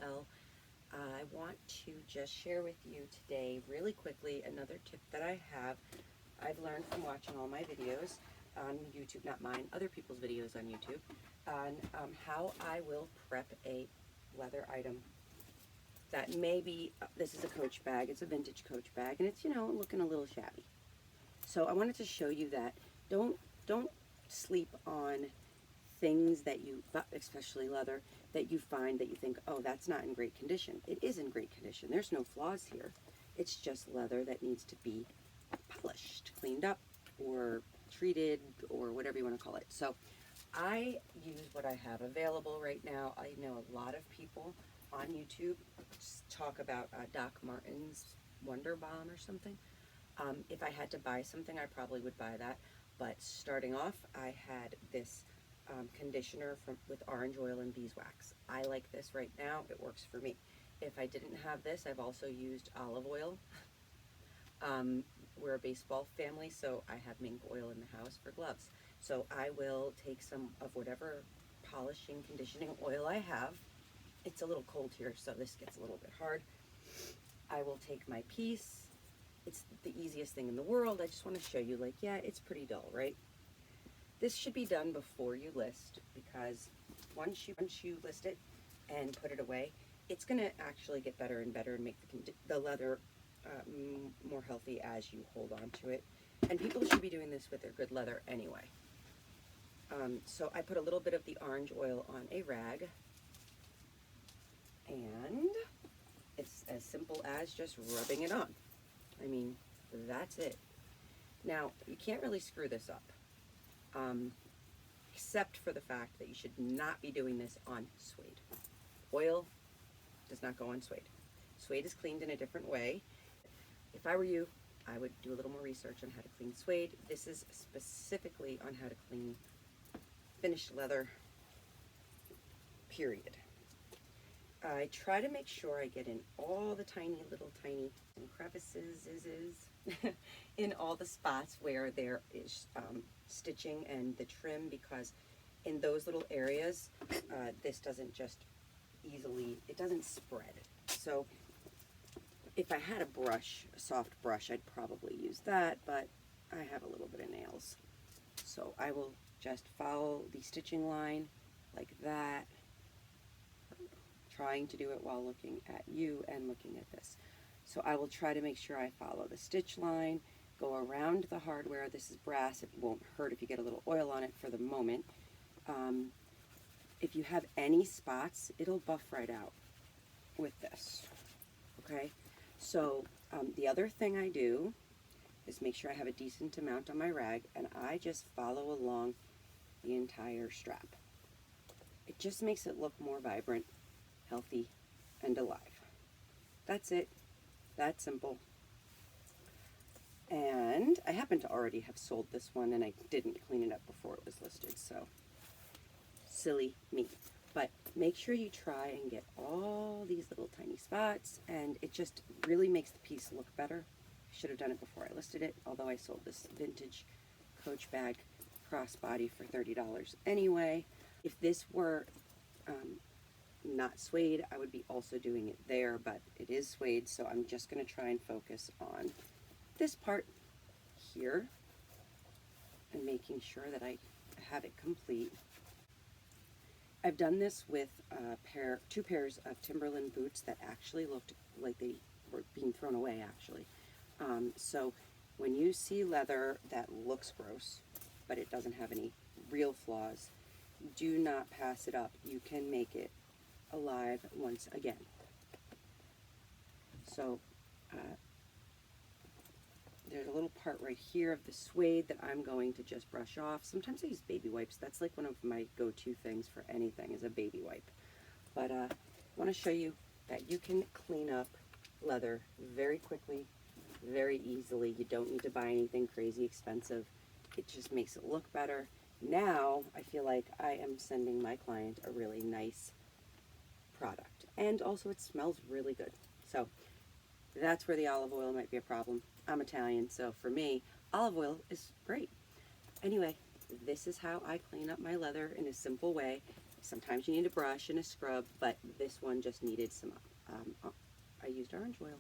Resell. I want to just share with you today really quickly another tip that I've learned from watching all my videos on YouTube, not mine, other people's videos on YouTube, on how I will prep a leather item that maybe, this is a Coach bag, it's a vintage Coach bag, and it's, looking a little shabby. So I wanted to show you that don't sleep on things that you, especially leather, that you find that you think, oh, that's not in great condition. It is in great condition. There's no flaws here. It's just leather that needs to be polished, cleaned up, or treated, or whatever you want to call it. So I use what I have available right now. I know a lot of people on YouTube talk about Doc Martens Wonder Balm or something. If I had to buy something, I probably would buy that. But starting off, I had this conditioner with orange oil and beeswax. I like this right now. It works for me. If I didn't have this, I've also used olive oil. We're a baseball family, so I have mink oil in the house for gloves. So I will take some of whatever polishing, conditioning oil I have. It's a little cold here, so this gets a little bit hard. I will take my piece. It's the easiest thing in the world. I just want to show you, like, yeah, it's pretty dull, right? This should be done before you list, because once you list it and put it away, it's going to actually get better and better and make the leather more healthy as you hold on to it. And people should be doing this with their good leather anyway. So I put a little bit of the orange oil on a rag, and it's as simple as just rubbing it on. I mean, that's it. Now, you can't really screw this up, except for the fact that you should not be doing this on suede. Oil does not go on suede. Suede is cleaned in a different way. If I were you, I would do a little more research on how to clean suede. This is specifically on how to clean finished leather, period. I try to make sure I get in all the tiny crevices in all the spots where there is stitching and the trim, because in those little areas, this doesn't just easily, it doesn't spread. So if I had a brush, a soft brush, I'd probably use that, but I have a little bit of nails. So I will just follow the stitching line like that, trying to do it while looking at you and looking at this. So I will try to make sure I follow the stitch line, go around the hardware. This is brass. It won't hurt if you get a little oil on it for the moment. If you have any spots, it'll buff right out with this, okay? So the other thing I do is make sure I have a decent amount on my rag, and I just follow along the entire strap. It just makes it look more vibrant, healthy, and alive. That's it. That's simple. And I happen to already have sold this one, and I didn't clean it up before it was listed, so silly me. But make sure you try and get all these little tiny spots, and it just really makes the piece look better. I should have done it before I listed it, although I sold this vintage Coach bag crossbody for $30 anyway. If this were not suede, I would be also doing it there, but it is suede, so I'm just going to try and focus on this part here and making sure that I have it complete. I've done this with two pairs of Timberland boots that actually looked like they were being thrown away, actually. So when you see leather that looks gross, but it doesn't have any real flaws, do not pass it up. You can make it alive once again. So there's a little part right here of the suede that I'm going to just brush off. Sometimes I use baby wipes. That's like one of my go-to things for anything, is a baby wipe. But I want to show you that you can clean up leather very quickly, very easily. You don't need to buy anything crazy expensive. It just makes it look better. Now I feel like I am sending my client a really nice product, and also it smells really good. So that's where the olive oil might be a problem. I'm Italian, so for me, olive oil is great. Anyway, this is how I clean up my leather in a simple way, Sometimes you need a brush and a scrub, but this one just needed some, I used orange oil.